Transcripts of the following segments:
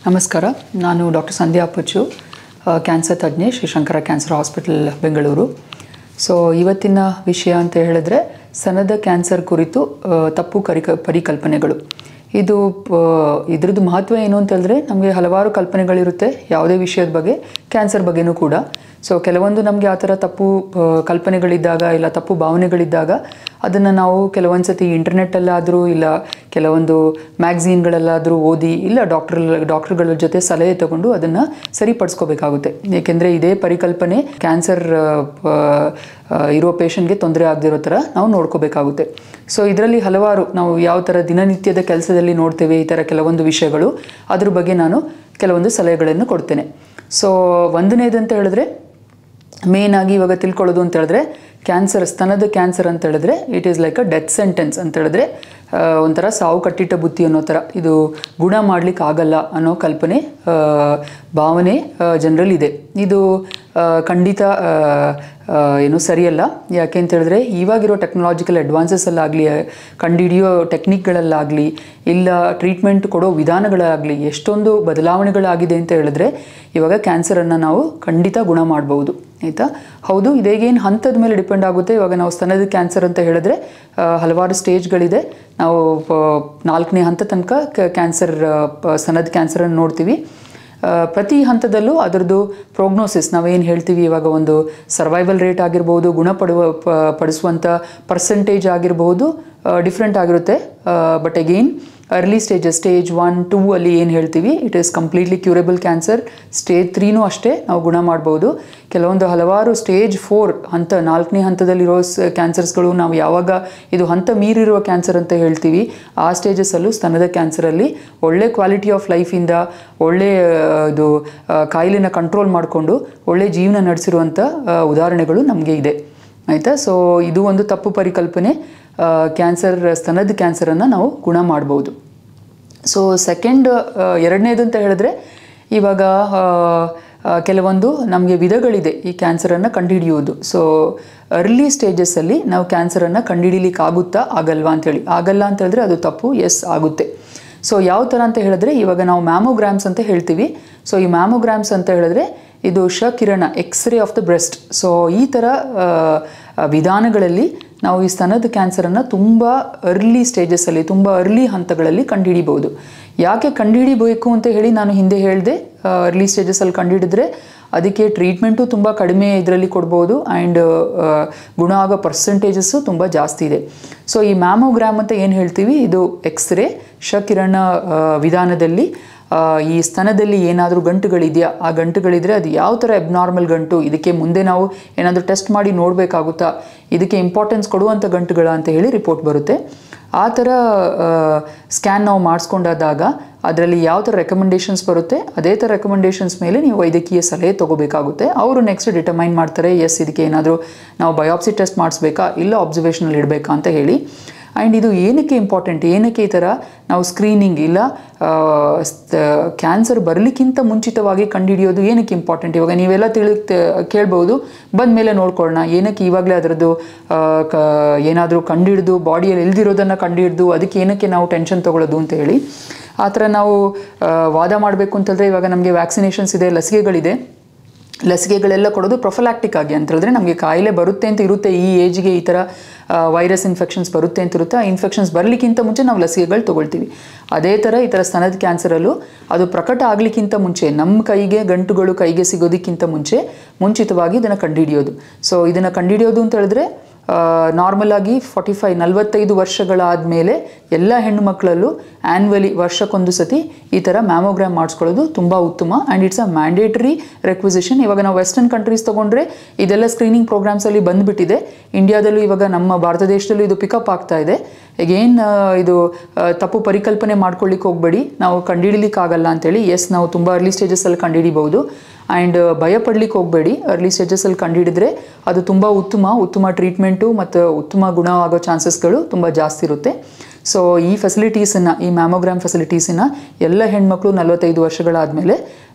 ನಮಸ್ಕಾರ, ನಾನು doctor Sandhya Appachu, cancer ತಜ್ಞೆ, Srishankara cancer hospital Bengaluru. So ಇವತ್ತಿನ ವಿಷಯ ಅಂತ ಹೇಳಿದ್ರೆ ಸ್ತನದ ಕ್ಯಾನ್ಸರ್ ಕುರಿತು ತಪ್ಪು ಪರಿಕಲ್ಪನೆಗಳು. ಇದ್ರದ್ದು ಮಹತ್ವ ಏನು ಅಂತ ಹೇಳಿದ್ರೆ, ನಮಗೆ ಹಲವಾರು ಕಲ್ಪನೆಗಳಿರುತ್ತೆ ಯಾವುದೇ ವಿಷಯದ ಬಗ್ಗೆ, ಕ್ಯಾನ್ಸರ್ ಬಗ್ಗೆನೂ ಕೂಡ. ಸೊ ಕೆಲವೊಂದು ನಮಗೆ ಆ ಥರ ತಪ್ಪು ಕಲ್ಪನೆಗಳಿದ್ದಾಗ ಇಲ್ಲ ತಪ್ಪು ಭಾವನೆಗಳಿದ್ದಾಗ ಅದನ್ನು ನಾವು ಕೆಲವೊಂದು ಸತಿ ಇಂಟರ್ನೆಟ್ಟಲ್ಲಾದರೂ ಇಲ್ಲ ಕೆಲವೊಂದು ಮ್ಯಾಗ್ಝೀನ್ಗಳಲ್ಲಾದರೂ ಓದಿ ಇಲ್ಲ ಡಾಕ್ಟರ್ಗಳ ಜೊತೆ ಸಲಹೆ ತಗೊಂಡು ಅದನ್ನು ಸರಿಪಡಿಸ್ಕೋಬೇಕಾಗುತ್ತೆ. ಏಕೆಂದರೆ ಇದೇ ಪರಿಕಲ್ಪನೆ ಕ್ಯಾನ್ಸರ್ ಇರೋ ಪೇಷಂಟ್ಗೆ ತೊಂದರೆ ಆಗದಿರೋ ಥರ ನಾವು ನೋಡ್ಕೋಬೇಕಾಗುತ್ತೆ. ಸೊ ಇದರಲ್ಲಿ ಹಲವಾರು ನಾವು ಯಾವ ಥರ ದಿನನಿತ್ಯದ ಕೆಲಸದಲ್ಲಿ ನೋಡ್ತೇವೆ ಈ ಥರ ಕೆಲವೊಂದು ವಿಷಯಗಳು, ಅದ್ರ ಬಗ್ಗೆ ನಾನು ಕೆಲವೊಂದು ಸಲಹೆಗಳನ್ನು ಕೊಡ್ತೇನೆ. ಸೊ ಒಂದನೇದಂತ ಹೇಳಿದ್ರೆ, ಮೇನ್ ಆಗಿ ಇವಾಗ ತಿಳ್ಕೊಳ್ಳೋದು ಅಂತ ಹೇಳಿದ್ರೆ, ಕ್ಯಾನ್ಸರ್, ಸ್ತನದ ಕ್ಯಾನ್ಸರ್ ಅಂತ ಹೇಳಿದ್ರೆ it is like a death sentence ಅಂತ ಹೇಳಿದ್ರೆ ಒಂಥರ ಸಾವು ಕಟ್ಟಿಟ್ಟ ಬುತ್ತಿ ಅನ್ನೋ ಥರ, ಇದು ಗುಣ ಮಾಡಲಿಕ್ಕೆ ಆಗಲ್ಲ ಅನ್ನೋ ಕಲ್ಪನೆ, ಭಾವನೆ ಜನರಲ್ಲಿದೆ. ಇದು ಖಂಡಿತ ಏನು ಸರಿಯಲ್ಲ. ಯಾಕೆ ಅಂತ ಹೇಳಿದ್ರೆ ಇವಾಗಿರೋ ಟೆಕ್ನಾಲಜಿಕಲ್ ಅಡ್ವಾನ್ಸಸ್ಸಲ್ಲಾಗಲಿ, ಕಂಡುಹಿಡಿಯೋ ಟೆಕ್ನಿಕ್ಗಳಲ್ಲಾಗಲಿ ಇಲ್ಲ ಟ್ರೀಟ್ಮೆಂಟ್ ಕೊಡೋ ವಿಧಾನಗಳಾಗಲಿ ಎಷ್ಟೊಂದು ಬದಲಾವಣೆಗಳಾಗಿದೆ ಅಂತ ಹೇಳಿದ್ರೆ ಇವಾಗ ಕ್ಯಾನ್ಸರನ್ನು ನಾವು ಖಂಡಿತ ಗುಣ ಮಾಡ್ಬೋದು. ಆಯಿತಾ? ಹೌದು, ಇದೇಗೇನು ಹಂತದ ಮೇಲೆ ಡಿಪೆಂಡ್ ಆಗುತ್ತೆ. ಇವಾಗ ನಾವು ಸ್ತನದ ಕ್ಯಾನ್ಸರ್ ಅಂತ ಹೇಳಿದ್ರೆ ಹಲವಾರು ಸ್ಟೇಜ್ಗಳಿದೆ. ನಾವು 4ನೇ ಹಂತ ತನಕ ಸ್ತನದ ಕ್ಯಾನ್ಸರನ್ನು ನೋಡ್ತೀವಿ. ಪ್ರತಿ ಹಂತದಲ್ಲೂ ಅದರದ್ದು ಪ್ರೋಗ್ನೋಸಿಸ್ ನಾವೇನು ಹೇಳ್ತೀವಿ, ಇವಾಗ ಒಂದು ಸರ್ವೈವಲ್ ರೇಟ್ ಆಗಿರ್ಬೋದು, ಪಡಿಸುವಂಥ ಪರ್ಸೆಂಟೇಜ್ ಆಗಿರ್ಬೋದು ಡಿಫ್ರೆಂಟ್ ಆಗಿರುತ್ತೆ. But again early stages, stage 1, 2 ಅಲ್ಲಿ ಏನು ಹೇಳ್ತೀವಿ it is completely curable cancer. Stage 3ನೂ ಅಷ್ಟೇ ನಾವು ಗುಣ ಮಾಡ್ಬೋದು. ಕೆಲವೊಂದು ಹಲವಾರು ಸ್ಟೇಜ್ 4 ಹಂತ, 4ನೇ ಹಂತದಲ್ಲಿರೋ ಕ್ಯಾನ್ಸರ್ಸ್ಗಳು ನಾವು ಯಾವಾಗ ಇದು ಹಂತ ಮೀರಿರುವ ಕ್ಯಾನ್ಸರ್ ಅಂತ ಹೇಳ್ತೀವಿ, ಆ ಸ್ಟೇಜಸ್ಸಲ್ಲೂ ಸ್ತನದ ಕ್ಯಾನ್ಸರಲ್ಲಿ ಒಳ್ಳೆ ಕ್ವಾಲಿಟಿ ಆಫ್ ಲೈಫಿಂದ ಒಳ್ಳೆ ಇದು ಕಾಯಿಲೆನ ಕಂಟ್ರೋಲ್ ಮಾಡಿಕೊಂಡು ಒಳ್ಳೆ ಜೀವನ ನಡೆಸಿರುವಂಥ ಉದಾಹರಣೆಗಳು ನಮಗೆ ಇದೆ. ಆಯಿತಾ? ಸೊ ಇದು ಒಂದು ತಪ್ಪು ಪರಿಕಲ್ಪನೆ. ಸ್ತನದ ಕ್ಯಾನ್ಸರನ್ನು ನಾವು ಗುಣ ಮಾಡ್ಬೋದು. ಸೊ ಎರಡನೇದು ಅಂತ ಹೇಳಿದ್ರೆ, ಇವಾಗ ಕೆಲವೊಂದು ನಮಗೆ ವಿಧಗಳಿದೆ ಈ ಕ್ಯಾನ್ಸರನ್ನು ಕಂಡುಹಿಡಿಯೋದು. ಸೊ ಅರ್ಲಿ ಸ್ಟೇಜಸ್ಸಲ್ಲಿ ನಾವು ಕ್ಯಾನ್ಸರನ್ನು ಕಂಡುಹಿಡಿಲಿಕ್ಕೆ ಆಗಲ್ವಾ ಅಂತೇಳಿ, ಆಗಲ್ಲ ಅಂತ ಹೇಳಿದ್ರೆ ಅದು ತಪ್ಪು. ಎಸ್, ಆಗುತ್ತೆ. ಸೊ ಯಾವ ಥರ ಅಂತ ಹೇಳಿದ್ರೆ, ಇವಾಗ ನಾವು ಮ್ಯಾಮೋಗ್ರಾಮ್ಸ್ ಅಂತ ಹೇಳ್ತೀವಿ. ಸೊ ಈ ಮ್ಯಾಮೋಗ್ರಾಮ್ಸ್ ಅಂತ ಹೇಳಿದ್ರೆ ಇದು ಕಿರಣ, x-ray of the breast. So ಈ ಥರ ವಿಧಾನಗಳಲ್ಲಿ ನಾವು ಈ ಸ್ತನದ ಕ್ಯಾನ್ಸರನ್ನು ತುಂಬ ಅರ್ಲಿ ಸ್ಟೇಜಸ್ಸಲ್ಲಿ, ತುಂಬ ಅರ್ಲಿ ಹಂತಗಳಲ್ಲಿ ಕಂಡುಹಿಡಿಬೋದು. ಯಾಕೆ ಕಂಡುಹಿಡಿಬೇಕು ಅಂತ ಹೇಳಿ ನಾನು ಹಿಂದೆ ಹೇಳಿದೆ, ಅರ್ಲಿ ಸ್ಟೇಜಸ್ಸಲ್ಲಿ ಕಂಡುಹಿಡಿದ್ರೆ ಅದಕ್ಕೆ ಟ್ರೀಟ್ಮೆಂಟು ತುಂಬ ಕಡಿಮೆ ಇದರಲ್ಲಿ ಕೊಡ್ಬೋದು ಆ್ಯಂಡ್ ಗುಣ ಆಗೋ ಪರ್ಸೆಂಟೇಜಸ್ಸು ತುಂಬ ಜಾಸ್ತಿ ಇದೆ. ಸೊ ಈ ಮ್ಯಾಮೋಗ್ರಾಮ್ ಅಂತ ಏನು ಹೇಳ್ತೀವಿ, ಇದು ಎಕ್ಸ್ರೇ ಕಿರಣ ವಿಧಾನದಲ್ಲಿ ಈ ಸ್ತನದಲ್ಲಿ ಏನಾದರೂ ಗಂಟುಗಳಿದೆಯಾ, ಆ ಗಂಟುಗಳಿದ್ರೆ ಅದು ಯಾವ ಥರ ಅಬ್ನಾರ್ಮಲ್ ಗಂಟು, ಇದಕ್ಕೆ ಮುಂದೆ ನಾವು ಏನಾದರೂ ಟೆಸ್ಟ್ ಮಾಡಿ ನೋಡಬೇಕಾಗುತ್ತಾ, ಇದಕ್ಕೆ ಇಂಪಾರ್ಟೆನ್ಸ್ ಕೊಡುವಂಥ ಗಂಟುಗಳ ಅಂತ ಹೇಳಿ ರಿಪೋರ್ಟ್ ಬರುತ್ತೆ. ಆ ಥರ ಸ್ಕ್ಯಾನ್ ನಾವು ಮಾಡಿಸ್ಕೊಂಡಾದಾಗ ಅದರಲ್ಲಿ ಯಾವ ಥರ ರೆಕಮೆಂಡೇಷನ್ಸ್ ಬರುತ್ತೆ, ಅದೇ ಥರ ರೆಕಮೆಂಡೇಷನ್ಸ್ ಮೇಲೆ ನೀವು ವೈದ್ಯಕೀಯ ಸಲಹೆ ತೊಗೋಬೇಕಾಗುತ್ತೆ. ಅವರು ನೆಕ್ಸ್ಟ್ ಡಿಟರ್ಮೈನ್ ಮಾಡ್ತಾರೆ, ಎಸ್ ಇದಕ್ಕೆ ಏನಾದರೂ ನಾವು ಬಯಾಪ್ಸಿ ಟೆಸ್ಟ್ ಮಾಡಿಸ್ಬೇಕಾ ಇಲ್ಲ ಅಬ್ಸರ್ವೇಷನಲ್ಲಿ ಇಡಬೇಕಾ ಅಂತ ಹೇಳಿ. ಆ್ಯಂಡ್ ಇದು ಏನಕ್ಕೆ ಇಂಪಾರ್ಟೆಂಟ್, ಏನಕ್ಕೆ ಈ ಥರ ನಾವು ಸ್ಕ್ರೀನಿಂಗ್ ಇಲ್ಲ ಕ್ಯಾನ್ಸರ್ ಬರಲಿಕ್ಕಿಂತ ಮುಂಚಿತವಾಗಿ ಕಂಡುಹಿಡಿಯೋದು ಏನಕ್ಕೆ ಇಂಪಾರ್ಟೆಂಟ್? ಇವಾಗ ನೀವೆಲ್ಲ ಕೇಳ್ಬೋದು, ಬಂದ ಮೇಲೆ ನೋಡ್ಕೊಳ್ಳೋಣ, ಏನಕ್ಕೆ ಇವಾಗಲೇ ಅದರದ್ದು ಏನಾದರೂ ಕಂಡುಹಿಡಿದು ಬಾಡಿಯಲ್ಲಿ ಇಲ್ದಿರೋದನ್ನು ಕಂಡುಹಿಡಿದು ಅದಕ್ಕೆ ಏನಕ್ಕೆ ನಾವು ಟೆನ್ಷನ್ ತೊಗೊಳ್ಳೋದು ಅಂತ ಹೇಳಿ ಆ ಥರ ನಾವು ವಾದ ಮಾಡಬೇಕು ಅಂತಂದರೆ, ಇವಾಗ ನಮಗೆ ವ್ಯಾಕ್ಸಿನೇಷನ್ಸ್ ಇದೆ, ಲಸಿಕೆಗಳೆಲ್ಲ ಕೊಡೋದು ಪ್ರೊಫಲಾಕ್ಟಿಕ್ ಆಗಿ ಅಂತ ಹೇಳಿದ್ರೆ ನಮಗೆ ಕಾಯಿಲೆ ಬರುತ್ತೆ ಅಂತ ಇರುತ್ತೆ, ಈ ಏಜ್ಗೆ ಈ ಥರ ವೈರಸ್ ಇನ್ಫೆಕ್ಷನ್ಸ್ ಬರುತ್ತೆ ಅಂತ ಇರುತ್ತೆ. ಆ ಇನ್ಫೆಕ್ಷನ್ಸ್ ಬರಲಿಕ್ಕಿಂತ ಮುಂಚೆ ನಾವು ಲಸಿಕೆಗಳು ತೊಗೊಳ್ತೀವಿ. ಅದೇ ಥರ ಈ ಥರ ಸ್ತನದ ಕ್ಯಾನ್ಸರಲ್ಲೂ ಅದು ಪ್ರಕಟ ಆಗಲಿಕ್ಕಿಂತ ಮುಂಚೆ, ನಮ್ಮ ಗಂಟುಗಳು ಕೈಗೆ ಸಿಗೋದಕ್ಕಿಂತ ಮುಂಚಿತವಾಗಿ ಇದನ್ನು ಕಂಡುಹಿಡಿಯೋದು. ಸೊ ಇದನ್ನು ಕಂಡುಹಿಡಿಯೋದು ಅಂತ ಹೇಳಿದ್ರೆ ನಾರ್ಮಲ್ ಆಗಿ 45 ವರ್ಷಗಳಾದ ಮೇಲೆ ಎಲ್ಲ ಹೆಣ್ಣು ಮಕ್ಕಳಲ್ಲೂ ಆ್ಯನ್ವಲಿ ವರ್ಷಕ್ಕೊಂದು ಸತಿ ಈ ಥರ ಮ್ಯಾಮೋಗ್ರಾಮ್ ಮಾಡಿಸ್ಕೊಳ್ಳೋದು ತುಂಬ ಉತ್ತಮ. And it's a mandatory requisition. ಇವಾಗ ನಾವು ವೆಸ್ಟರ್ನ್ ಕಂಟ್ರೀಸ್ ತೊಗೊಂಡ್ರೆ ಇದೆಲ್ಲ ಸ್ಕ್ರೀನಿಂಗ್ ಪ್ರೋಗ್ರಾಮ್ಸಲ್ಲಿ ಬಂದುಬಿಟ್ಟಿದೆ. ಇಂಡಿಯಾದಲ್ಲೂ ಇವಾಗ ನಮ್ಮ ಭಾರತ ದೇಶದಲ್ಲೂ ಇದು ಪಿಕಪ್ ಆಗ್ತಾ ಇದೆ. ಈಗೇನು ಇದು ತಪ್ಪು ಪರಿಕಲ್ಪನೆ ಮಾಡ್ಕೊಳ್ಳಿಕ್ಕೆ ಹೋಗಬೇಡಿ, ನಾವು ಕಂಡುಹಿಡಿಲಿಕ್ಕಾಗಲ್ಲ ಅಂತೇಳಿ. ಎಸ್, ನಾವು ತುಂಬ ಅರ್ಲಿ ಸ್ಟೇಜಸ್ಸಲ್ಲಿ ಕಂಡುಹಿಡಿಬೋದು. ಆ್ಯಂಡ್ ಭಯಪಡ್ಲಿಕ್ಕೆ ಹೋಗಬೇಡಿ, ಅರ್ಲಿ ಸ್ಟೇಜಸ್ಸಲ್ಲಿ ಕಂಡುಹಿಡಿದ್ರೆ ಅದು ತುಂಬ ಉತ್ತಮ ಟ್ರೀಟ್ಮೆಂಟು ಮತ್ತು ಉತ್ತಮ ಗುಣ ಆಗೋ ಚಾನ್ಸಸ್ಗಳು ತುಂಬ ಜಾಸ್ತಿ ಇರುತ್ತೆ. ಸೊ ಈ ಫೆಸಿಲಿಟೀಸನ್ನು, ಈ ಮ್ಯಾಮೋಗ್ರಾಮ್ ಫೆಸಿಲಿಟೀಸನ್ನು ಎಲ್ಲ ಹೆಣ್ಮಕ್ಳು 45 ವರ್ಷಗಳಾದಮೇಲೆ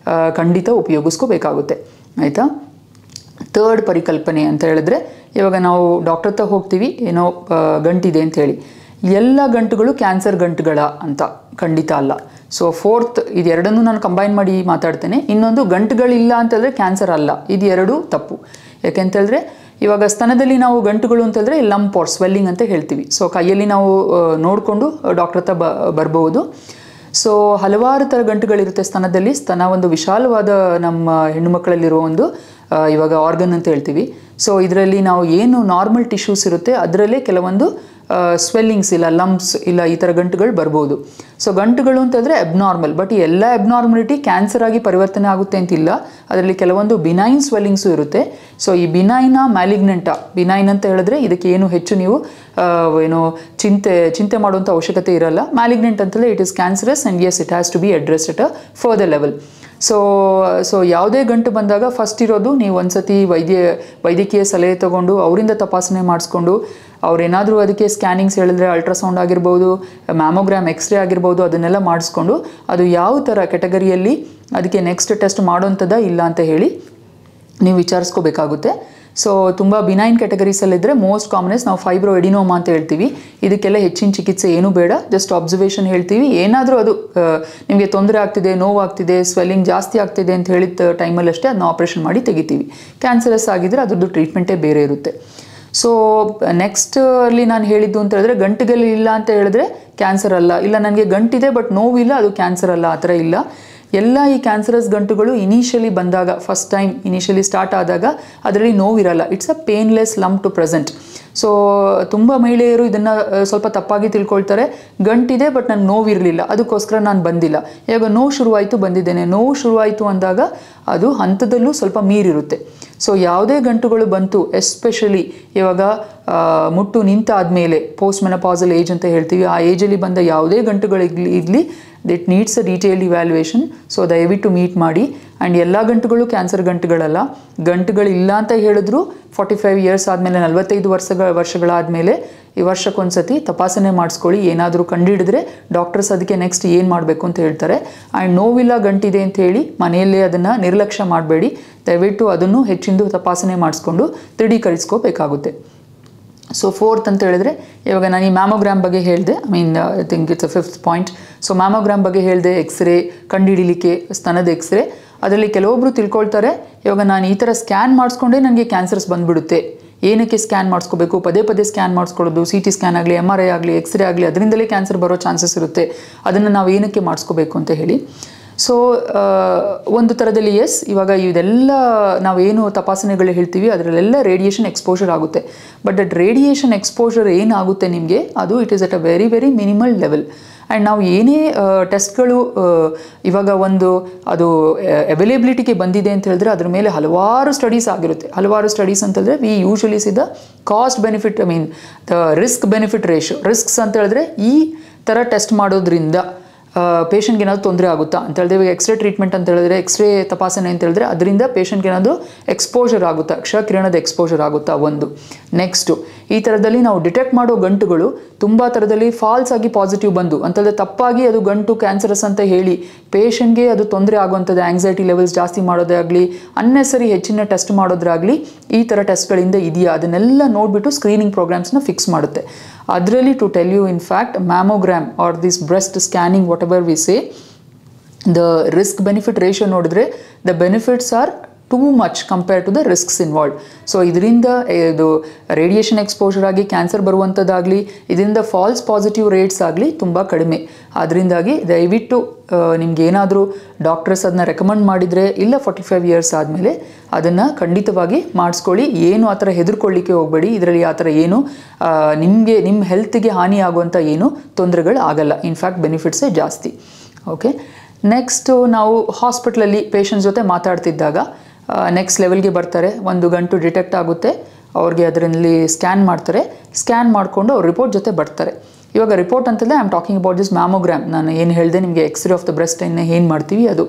ಖಂಡಿತ ಉಪಯೋಗಿಸ್ಕೋಬೇಕಾಗುತ್ತೆ. ಆಯಿತಾ? ಥರ್ಡ್ ಪರಿಕಲ್ಪನೆ ಅಂತ ಹೇಳಿದ್ರೆ, ಇವಾಗ ನಾವು ಡಾಕ್ಟರ್ ಹತ್ರ ಹೋಗ್ತೀವಿ, ಏನೋ ಗಂಟಿದೆ ಅಂತ ಹೇಳಿ. ಎಲ್ಲ ಗಂಟುಗಳು ಕ್ಯಾನ್ಸರ್ ಗಂಟುಗಳ ಅಂತ ಖಂಡಿತ ಅಲ್ಲ. ಸೊ ಫೋರ್ತ್, ಇದೆರಡನ್ನೂ ನಾನು ಕಂಬೈನ್ ಮಾಡಿ ಮಾತಾಡ್ತೇನೆ. ಇನ್ನೊಂದು, ಗಂಟುಗಳಿಲ್ಲ ಅಂತಂದರೆ ಕ್ಯಾನ್ಸರ್ ಅಲ್ಲ, ಇದು ಎರಡೂ ತಪ್ಪು. ಯಾಕೆಂತೇಳಿದ್ರೆ ಇವಾಗ ಸ್ತನದಲ್ಲಿ ನಾವು ಗಂಟುಗಳು ಅಂತಂದರೆ ಲಂಪ್ ಆರ್ ಸ್ವೆಲ್ಲಿಂಗ್ ಅಂತ ಹೇಳ್ತೀವಿ. ಸೊ ಕೈಯಲ್ಲಿ ನಾವು ನೋಡಿಕೊಂಡು ಡಾಕ್ಟರ್ ಹತ್ರ ಬರ್ಬೋದು. ಸೊ ಹಲವಾರು ಥರ ಗಂಟುಗಳಿರುತ್ತೆ ಸ್ತನದಲ್ಲಿ. ಸ್ತನ ಒಂದು ವಿಶಾಲವಾದ ನಮ್ಮ ಹೆಣ್ಣು ಮಕ್ಕಳಲ್ಲಿರೋ ಒಂದು ಇವಾಗ ಆರ್ಗನ್ ಅಂತ ಹೇಳ್ತೀವಿ. ಸೊ ಇದರಲ್ಲಿ ನಾವು ಏನು ನಾರ್ಮಲ್ ಟಿಶ್ಯೂಸ್ ಇರುತ್ತೆ ಅದರಲ್ಲೇ ಕೆಲವೊಂದು ಸ್ವೆಲ್ಲಿಂಗ್ಸ್ ಇಲ್ಲ ಲಂಪ್ಸ್ ಇಲ್ಲ ಈ ಥರ ಗಂಟುಗಳು ಬರ್ಬೋದು. ಸೊ ಗಂಟುಗಳು ಅಂತಂದರೆ ಅಬ್ನಾರ್ಮಲ್, ಬಟ್ ಈ ಎಲ್ಲ ಅಬ್ನಾರ್ಮಲಿಟಿ ಕ್ಯಾನ್ಸರ್ ಆಗಿ ಪರಿವರ್ತನೆ ಆಗುತ್ತೆ ಅಂತಿಲ್ಲ. ಅದರಲ್ಲಿ ಕೆಲವೊಂದು ಬಿನೈನ್ ಸ್ವೆಲ್ಲಿಂಗ್ಸು ಇರುತ್ತೆ. ಸೊ ಈ ಬಿನೈನಾ ಮ್ಯಾಲಿಗ್ನೆಂಟಾ, ಬಿನೈನ್ ಅಂತ ಹೇಳಿದ್ರೆ ಇದಕ್ಕೆ ಏನು ಹೆಚ್ಚು ನೀವು ಏನು ಚಿಂತೆ ಮಾಡುವಂಥ ಅವಶ್ಯಕತೆ ಇರಲ್ಲ. ಮ್ಯಾಲಿಗ್ನೆಂಟ್ ಅಂತಲೇ it is cancerous and yes it has to be addressed at a further level. So ಯಾವುದೇ ಗಂಟು ಬಂದಾಗ ಫಸ್ಟ್ ಇರೋದು ನೀವು ಒಂದ್ಸತಿ ವೈದ್ಯಕೀಯ ಸಲಹೆ ತಗೊಂಡು ಅವರಿಂದ ತಪಾಸಣೆ ಮಾಡಿಸ್ಕೊಂಡು ಅವ್ರೇನಾದರೂ ಅದಕ್ಕೆ ಸ್ಕ್ಯಾನಿಂಗ್ಸ್ ಹೇಳಿದ್ರೆ ಅಲ್ಟ್ರಾಸೌಂಡ್ ಆಗಿರ್ಬೋದು, ಮ್ಯಾಮೋಗ್ರಾಮ್ ಎಕ್ಸ್ರೇ ಆಗಿರ್ಬೋದು, ಅದನ್ನೆಲ್ಲ ಮಾಡಿಸ್ಕೊಂಡು ಅದು ಯಾವ ಥರ ಕೆಟಗರಿಯಲ್ಲಿ ಅದಕ್ಕೆ ನೆಕ್ಸ್ಟ್ ಟೆಸ್ಟ್ ಮಾಡೋಂಥದ್ದ ಇಲ್ಲ ಅಂತ ಹೇಳಿ ನೀವು ವಿಚಾರಿಸ್ಕೋಬೇಕಾಗುತ್ತೆ. ಸೊ ತುಂಬ ಬಿನೈನ್ ಕ್ಯಾಟಗರೀಸಲ್ಲಿದ್ದರೆ ಮೋಸ್ಟ್ ಕಾಮನೆಸ್ ನಾವು ಫೈಬ್ರೋ ಎಡಿನೋಮಾ ಅಂತ ಹೇಳ್ತೀವಿ. ಇದಕ್ಕೆಲ್ಲ ಹೆಚ್ಚಿನ ಚಿಕಿತ್ಸೆ ಏನೂ ಬೇಡ, ಜಸ್ಟ್ ಅಬ್ಸರ್ವೇಷನ್ ಹೇಳ್ತೀವಿ. ಏನಾದರೂ ಅದು ನಿಮಗೆ ತೊಂದರೆ ಆಗ್ತಿದೆ, ನೋವಾಗ್ತಿದೆ, ಸ್ವೆಲ್ಲಿಂಗ್ ಜಾಸ್ತಿ ಆಗ್ತಿದೆ ಅಂತ ಹೇಳಿದ ಟೈಮಲ್ಲಿ ಅಷ್ಟೇ ಅದನ್ನ ಆಪ್ರೇಷನ್ ಮಾಡಿ ತೆಗಿತೀವಿ. ಕ್ಯಾನ್ಸರಸ್ ಆಗಿದ್ದರೆ ಅದ್ರದ್ದು ಟ್ರೀಟ್ಮೆಂಟೇ ಬೇರೆ ಇರುತ್ತೆ. ಸೊ ನೆಕ್ಸ್ಟ್ ಅಲ್ಲಿ ನಾನು ಹೇಳಿದ್ದು ಅಂತ ಹೇಳಿದ್ರೆ ಗಂಟುಗಳಿಲ್ಲ ಅಂತ ಹೇಳಿದ್ರೆ ಕ್ಯಾನ್ಸರ್ ಅಲ್ಲ, ಇಲ್ಲ ನನಗೆ ಗಂಟಿದೆ ಬಟ್ ನೋವಿಲ್ಲ ಅದು ಕ್ಯಾನ್ಸರ್ ಅಲ್ಲ, ಆ ಥರ ಇಲ್ಲ. ಎಲ್ಲ ಈ ಕ್ಯಾನ್ಸರಸ್ ಗಂಟುಗಳು ಇನಿಷಿಯಲಿ ಬಂದಾಗ, ಫಸ್ಟ್ ಟೈಮ್ ಇನಿಷಿಯಲಿ ಸ್ಟಾರ್ಟ್ ಆದಾಗ ಅದರಲ್ಲಿ ನೋವಿರಲ್ಲ. It's a painless lump to present. So ತುಂಬ ಮಹಿಳೆಯರು ಇದನ್ನು ಸ್ವಲ್ಪ ತಪ್ಪಾಗಿ ತಿಳ್ಕೊಳ್ತಾರೆ. ಗಂಟಿದೆ ಬಟ್ ನನಗೆ ನೋವಿರಲಿಲ್ಲ ಅದಕ್ಕೋಸ್ಕರ ನಾನು ಬಂದಿಲ್ಲ. ಇವಾಗ ನೋವು ಶುರುವಾಯಿತು ಬಂದಿದ್ದೇನೆ, ನೋವು ಶುರುವಾಯಿತು ಅಂದಾಗ ಅದು ಹಂತದಲ್ಲೂ ಸ್ವಲ್ಪ ಮೀರಿರುತ್ತೆ. ಸೊ ಯಾವುದೇ ಗಂಟುಗಳು ಬಂತು, ಎಸ್ಪೆಷಲಿ ಇವಾಗ ಮುಟ್ಟು ನಿಂತ ಆದಮೇಲೆ ಪೋಸ್ಟ್ ಮೆನಪಾಸಲ್ ಏಜ್ ಅಂತ ಹೇಳ್ತೀವಿ, ಆ ಏಜಲ್ಲಿ ಬಂದ ಯಾವುದೇ ಗಂಟುಗಳಿರಲಿ it needs a detailed evaluation. So ದಯವಿಟ್ಟು ಮೀಟ್ ಮಾಡಿ. ಆ್ಯಂಡ್ ಎಲ್ಲ ಗಂಟುಗಳು ಕ್ಯಾನ್ಸರ್ ಗಂಟುಗಳಲ್ಲ. ಗಂಟುಗಳಿಲ್ಲ ಅಂತ ಹೇಳಿದ್ರು 45 ಇಯರ್ಸ್ ಆದಮೇಲೆ, 45 ವರ್ಷಗಳಾದಮೇಲೆ ಈ ವರ್ಷಕ್ಕೊಂದ್ಸತಿ ತಪಾಸಣೆ ಮಾಡಿಸ್ಕೊಳ್ಳಿ. ಏನಾದರೂ ಕಂಡುಹಿಡಿದ್ರೆ ಡಾಕ್ಟರ್ಸ್ ಅದಕ್ಕೆ ನೆಕ್ಸ್ಟ್ ಏನು ಮಾಡಬೇಕು ಅಂತ ಹೇಳ್ತಾರೆ. ಆ್ಯಂಡ್ ನೋವಿಲ್ಲ ಗಂಟಿದೆ ಅಂತ ಹೇಳಿ ಮನೆಯಲ್ಲೇ ಅದನ್ನು ನಿರ್ಲಕ್ಷ್ಯ ಮಾಡಬೇಡಿ. ದಯವಿಟ್ಟು ಅದನ್ನು ಹೆಚ್ಚಿಂದು ತಪಾಸಣೆ ಮಾಡಿಸ್ಕೊಂಡು ದೃಢೀಕರಿಸ್ಕೋಬೇಕಾಗುತ್ತೆ. ಸೊ ಫೋರ್ತ್ ಅಂತ ಹೇಳಿದ್ರೆ ಇವಾಗ ನಾನು ಈ ಮ್ಯಾಮೋಗ್ರಾಮ್ ಬಗ್ಗೆ ಹೇಳಿದೆ. I think it's a 5th point. So mammogram ಬಗ್ಗೆ ಹೇಳಿದೆ, ಎಕ್ಸ್ರೇ ಕಂಡುಹಿಡಿಲಿಕ್ಕೆ ಸ್ತನದ ಎಕ್ಸ್ರೇ. ಅದರಲ್ಲಿ ಕೆಲವೊಬ್ಬರು ತಿಳ್ಕೊಳ್ತಾರೆ ಇವಾಗ ನಾನು ಈ ಥರ ಸ್ಕ್ಯಾನ್ ಮಾಡಿಸ್ಕೊಂಡೇ ನನಗೆ ಕ್ಯಾನ್ಸರ್ಸ್ ಬಂದುಬಿಡುತ್ತೆ, ಏನಕ್ಕೆ ಸ್ಕ್ಯಾನ್ ಮಾಡಿಸ್ಕೋಬೇಕು, ಪದೇ ಪದೇ ಸ್ಕ್ಯಾನ್ ಮಾಡಿಸ್ಕೊಳ್ಳೋದು, CT ಸ್ಕ್ಯಾನ್ ಆಗಲಿ, MRI ಆಗಲಿ, ಎಕ್ಸ್ರೇ ಆಗಲಿ, ಅದರಿಂದಲೇ ಕ್ಯಾನ್ಸರ್ ಬರೋ ಚಾನ್ಸಸ್ ಇರುತ್ತೆ, ಅದನ್ನು ನಾವು ಏನಕ್ಕೆ ಮಾಡಿಸ್ಕೋಬೇಕು ಅಂತ ಹೇಳಿ. ಸೊ ಒಂದು ಥರದಲ್ಲಿ ಎಸ್, ಇವಾಗ ಇದೆಲ್ಲ ನಾವೇನು ತಪಾಸಣೆಗಳು ಹೇಳ್ತೀವಿ ಅದರಲ್ಲೆಲ್ಲ ರೇಡಿಯೇಷನ್ ಎಕ್ಸ್ಪೋಜರ್ ಆಗುತ್ತೆ. ಬಟ್ ದಟ್ ರೇಡಿಯೇಷನ್ ಎಕ್ಸ್ಪೋಜರ್ ಏನಾಗುತ್ತೆ ನಿಮಗೆ, ಅದು it is at a very very minimal level. And ನಾವು ಏನೇ ಟೆಸ್ಟ್ಗಳು ಇವಾಗ ಒಂದು ಅದು ಅವೈಲೇಬಿಲಿಟಿಗೆ ಬಂದಿದೆ ಅಂತ ಹೇಳಿದ್ರೆ ಅದ್ರ ಮೇಲೆ ಹಲವಾರು ಸ್ಟಡೀಸ್ ಆಗಿರುತ್ತೆ. ಹಲವಾರು ಸ್ಟಡೀಸ್ ಅಂತಂದರೆ V usually C the cost benefit, the risk benefit ratio. Risks ಅಂತ ಹೇಳಿದ್ರೆ ಈ ಥರ ಟೆಸ್ಟ್ ಮಾಡೋದ್ರಿಂದ ಪೇಷಂಟ್ಗೆ ಏನಾದರೂ ತೊಂದರೆ ಆಗುತ್ತಾ ಅಂತ ಹೇಳಿದ್ರೆ, ಇವಾಗ ಎಕ್ಸ್ರೇ ಟ್ರೀಟ್ಮೆಂಟ್ ಅಂತ ಹೇಳಿದ್ರೆ, ಎಕ್ಸ್ರೇ ತಪಾಸಣೆ ಅಂತ ಹೇಳಿದ್ರೆ ಅದರಿಂದ ಪೇಷಂಟ್ಗೆ ಏನಾದರೂ ಎಕ್ಸ್ಪೋಜರ್ ಆಗುತ್ತಾ, ಕ್ಷಕಿರಣದ ಎಕ್ಸ್ಪೋಜರ್ ಆಗುತ್ತಾ ಒಂದು. ನೆಕ್ಸ್ಟು ಈ ಥರದಲ್ಲಿ ನಾವು ಡಿಟೆಕ್ಟ್ ಮಾಡೋ ಗಂಟುಗಳು ತುಂಬ ಥರದಲ್ಲಿ ಫಾಲ್ಸ್ ಆಗಿ ಪಾಸಿಟಿವ್ ಬಂದು ಅಂತಂದರೆ ತಪ್ಪಾಗಿ ಅದು ಗಂಟು ಕ್ಯಾನ್ಸರಸ್ ಅಂತ ಹೇಳಿ ಪೇಷಂಟ್ಗೆ ಅದು ತೊಂದರೆ ಆಗುವಂಥದ್ದು, ಆಂಗ್ಸೈಟಿ ಲೆವೆಲ್ಸ್ ಜಾಸ್ತಿ ಮಾಡೋದೇ ಆಗಲಿ, ಅನ್ನೆಸರಿ ಹೆಚ್ಚಿನ ಟೆಸ್ಟ್ ಮಾಡೋದ್ರಾಗಲಿ, ಈ ಥರ ಟೆಸ್ಟ್ಗಳಿಂದ ಇದೆಯಾ ಅದನ್ನೆಲ್ಲ ನೋಡಿಬಿಟ್ಟು ಸ್ಕ್ರೀನಿಂಗ್ ಪ್ರೋಗ್ರಾಮ್ಸ್ನ ಫಿಕ್ಸ್ ಮಾಡುತ್ತೆ. ಅದರಲ್ಲಿ to tell you in fact mammogram or this breast scanning whatever we say, the risk benefit ratio ನೋಡಿದ್ರೆ the benefits are too much compare to the risks involve. So ಇದರಿಂದ ಇದು radiation exposure ಆಗಿ cancer ಬರುವಂಥದ್ದಾಗಲಿ, ಇದರಿಂದ false positive rates ಆಗಲಿ ತುಂಬ ಕಡಿಮೆ. ಅದರಿಂದಾಗಿ ದಯವಿಟ್ಟು ನಿಮ್ಗೆ ಏನಾದರೂ ಡಾಕ್ಟರ್ಸ್ ಅದನ್ನ ರೆಕಮೆಂಡ್ ಮಾಡಿದರೆ ಇಲ್ಲ 45 ಇಯರ್ಸ್ ಆದಮೇಲೆ ಅದನ್ನು ಖಂಡಿತವಾಗಿ ಮಾಡಿಸ್ಕೊಳ್ಳಿ. ಏನು ಆ ಥರ ಹೆದರ್ಕೊಳ್ಳಿಕ್ಕೆ ಹೋಗಬೇಡಿ. ಇದರಲ್ಲಿ ಆ ಥರ ಏನು ನಿಮಗೆ ನಿಮ್ಮ ಹೆಲ್ತ್ಗೆ ಹಾನಿ ಆಗುವಂಥ ಏನು ತೊಂದರೆಗಳು ಆಗಲ್ಲ. ಇನ್ಫ್ಯಾಕ್ಟ್ ಬೆನಿಫಿಟ್ಸೇ ಜಾಸ್ತಿ. ಓಕೆ, ನೆಕ್ಸ್ಟು ನಾವು ಹಾಸ್ಪಿಟ್ಲಲ್ಲಿ ಪೇಷಂಟ್ಸ್ ಜೊತೆ ಮಾತಾಡ್ತಿದ್ದಾಗ ನೆಕ್ಸ್ಟ್ ಲೆವೆಲ್ಗೆ ಬರ್ತಾರೆ. ಒಂದು ಗಂಟು ಡಿಟೆಕ್ಟ್ ಆಗುತ್ತೆ, ಅವ್ರಿಗೆ ಅದರಲ್ಲಿ ಸ್ಕ್ಯಾನ್ ಮಾಡ್ತಾರೆ. ಸ್ಕ್ಯಾನ್ ಮಾಡಿಕೊಂಡು ಅವ್ರ ರಿಪೋರ್ಟ್ ಜೊತೆ ಬರ್ತಾರೆ. ಇವಾಗ ರಿಪೋರ್ಟ್ ಅಂತಂದರೆ I am talking about this mammogram. ನಾನು ಏನು ಹೇಳಿದೆ ನಿಮಗೆ, ಎಕ್ಸ್ರೇ ಆಫ್ ದ ಬ್ರೆಸ್ಟ್ ಏನು ಮಾಡ್ತೀವಿ ಅದು.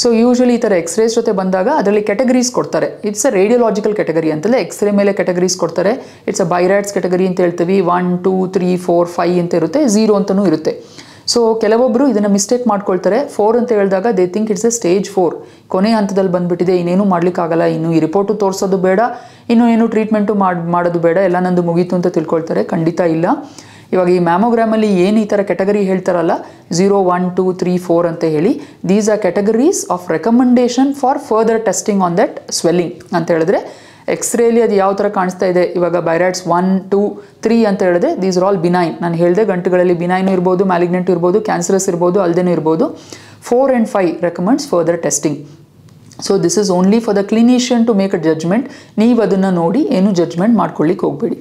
ಸೊ ಯೂಶ್ವಲಿ ಈ ಥರ ಎಕ್ಸ್ರೇಸ್ ಜೊತೆ ಬಂದಾಗ ಅದರಲ್ಲಿ ಕೆಟಗರೀಸ್ ಕೊಡ್ತಾರೆ. ಇಟ್ಸ್ ಅ ರೇಡಿಯೋಲಾಜಿಕಲ್ ಕೆಟಗರಿ ಅಂತಲೇ ಎಕ್ಸ್ರೇ ಮೇಲೆ ಕೆಟಗರೀಸ್ ಕೊಡ್ತಾರೆ. ಇಟ್ಸ್ ಅ ಬೈರಾಟ್ಸ್ ಕೆಟಗರಿ ಅಂತ ಹೇಳ್ತೀವಿ. 1, 2, 3, 4, 5 ಅಂತ ಇರುತ್ತೆ, 0 ಅಂತಲೂ ಇರುತ್ತೆ. ಸೊ ಕೆಲವೊಬ್ಬರು ಇದನ್ನು ಮಿಸ್ಟೇಕ್ ಮಾಡ್ಕೊಳ್ತಾರೆ. 4 ಅಂತ ಹೇಳಿದಾಗ they think it's A stage 4, ಕೊನೆ ಹಂತದಲ್ಲಿ ಬಂದುಬಿಟ್ಟಿದೆ, ಇನ್ನೇನು ಮಾಡಲಿಕ್ಕಾಗಲ್ಲ, ಇನ್ನು ಈ ರಿಪೋರ್ಟು ತೋರಿಸೋದು ಬೇಡ, ಇನ್ನೂ ಏನು ಟ್ರೀಟ್ಮೆಂಟು ಮಾಡೋದು ಬೇಡ, ಎಲ್ಲ ನಂದು ಮುಗೀತು ಅಂತ ತಿಳ್ಕೊಳ್ತಾರೆ. ಖಂಡಿತ ಇಲ್ಲ. ಇವಾಗ ಈ ಮ್ಯಾಮೋಗ್ರಾಮಲ್ಲಿ ಏನು ಈ ಥರ ಕ್ಯಾಟಗರಿ ಹೇಳ್ತಾರಲ್ಲ 0, 1, 2, 3, 4 ಅಂತ ಹೇಳಿ, these are categories of recommendation for further testing on that swelling ಅಂತ ಹೇಳಿದ್ರೆ ಎಕ್ಸ್ರೇಲಿ ಅದು ಯಾವ ಥರ ಕಾಣಿಸ್ತಾ ಇದೆ. ಇವಾಗ ಬೈರಾಯ್ಡ್ಸ್ 1, 2, 3 ಅಂತ ಹೇಳಿದ್ರೆ ದೀಸ್ ಆರ್ ಆಲ್ ಬಿನೈನ್. ನಾನು ಹೇಳಿದೆ ಗಂಟುಗಳಲ್ಲಿ ಬಿನೈನು ಇರ್ಬೋದು, ಮ್ಯಾಲಿಗ್ನೆಂಟ್ ಇರ್ಬೋದು, ಕ್ಯಾನ್ಸರಸ್ ಇರ್ಬೋದು, ಅಲ್ಲದೇನೂ ಇರ್ಬೋದು. 4 and 5 recommends further testing. So this is only for the clinician to make a judgement. ನೀವು ಅದನ್ನು ನೋಡಿ ಏನು ಜಡ್ಜ್ಮೆಂಟ್ ಮಾಡ್ಕೊಳ್ಳಿಕ್ಕೆ ಹೋಗಬೇಡಿ.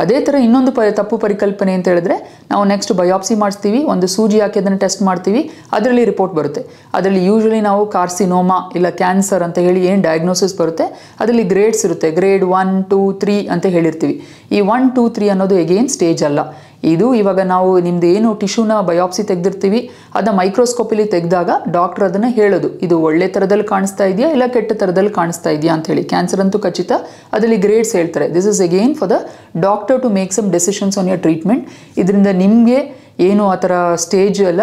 ಅದೇ ಥರ ಇನ್ನೊಂದು ತಪ್ಪು ಪರಿಕಲ್ಪನೆ ಅಂತ ಹೇಳಿದ್ರೆ, ನಾವು ನೆಕ್ಸ್ಟ್ ಬಯಾಪ್ಸಿ ಮಾಡಿಸ್ತೀವಿ, ಒಂದು ಸೂಜಿ ಹಾಕಿ ಅದನ್ನು ಟೆಸ್ಟ್ ಮಾಡ್ತೀವಿ, ಅದರಲ್ಲಿ ರಿಪೋರ್ಟ್ ಬರುತ್ತೆ. ಅದರಲ್ಲಿ ಯೂಶ್ವಲಿ ನಾವು ಕಾರ್ಸಿನೋಮಾ ಇಲ್ಲ ಕ್ಯಾನ್ಸರ್ ಅಂತ ಹೇಳಿ ಏನು ಡಯಾಗ್ನೋಸಿಸ್ ಬರುತ್ತೆ, ಅದರಲ್ಲಿ ಗ್ರೇಡ್ಸ್ ಇರುತ್ತೆ. ಗ್ರೇಡ್ 1, 2, 3 ಅಂತ ಹೇಳಿರ್ತೀವಿ. ಈ 1, 2, 3 ಅನ್ನೋದು ಎಗೇನ್ ಸ್ಟೇಜ್ ಅಲ್ಲ. ಇದು ಇವಾಗ ನಾವು ನಿಮ್ದು ಏನು ಟಿಶ್ಯೂನ ಬಯಾಪ್ಸಿ ತೆಗೆದಿರ್ತೀವಿ, ಅದನ್ನ ಮೈಕ್ರೋಸ್ಕೋಪಲ್ಲಿ ತೆಗೆದಾಗ ಡಾಕ್ಟರ್ ಅದನ್ನು ಹೇಳೋದು, ಇದು ಒಳ್ಳೆ ಥರದಲ್ಲಿ ಕಾಣಿಸ್ತಾ ಇದೆಯಾ ಇಲ್ಲ ಕೆಟ್ಟ ಥರದಲ್ಲಿ ಕಾಣಿಸ್ತಾ ಇದೆಯಾ ಅಂತ ಹೇಳಿ. ಕ್ಯಾನ್ಸರ್ ಅಂತೂ ಖಚಿತ, ಅದರಲ್ಲಿ ಗ್ರೇಡ್ಸ್ ಹೇಳ್ತಾರೆ. This is again for the doctor to make some decisions on your treatment. ಇದರಿಂದ ನಿಮಗೆ ಏನು ಆ ಥರ ಸ್ಟೇಜ್ ಎಲ್ಲ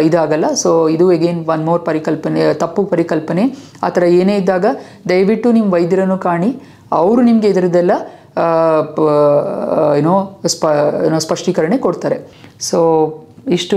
ಇದಾಗಲ್ಲ. ಸೊ ಇದು ಎಗೇನ್ ಒನ್ ಮೋರ್ ಪರಿಕಲ್ಪನೆ, ತಪ್ಪು ಪರಿಕಲ್ಪನೆ. ಆ ಥರ ಏನೇ ಇದ್ದಾಗ ದಯವಿಟ್ಟು ನಿಮ್ಮ ವೈದ್ಯರನ್ನು ಕಾಣಿ, ಅವರು ನಿಮಗೆ ಇದರದ್ದೆಲ್ಲ ಸ್ಪಷ್ಟೀಕರಣೆ ಕೊಡ್ತಾರೆ. ಸೊ ಇಷ್ಟು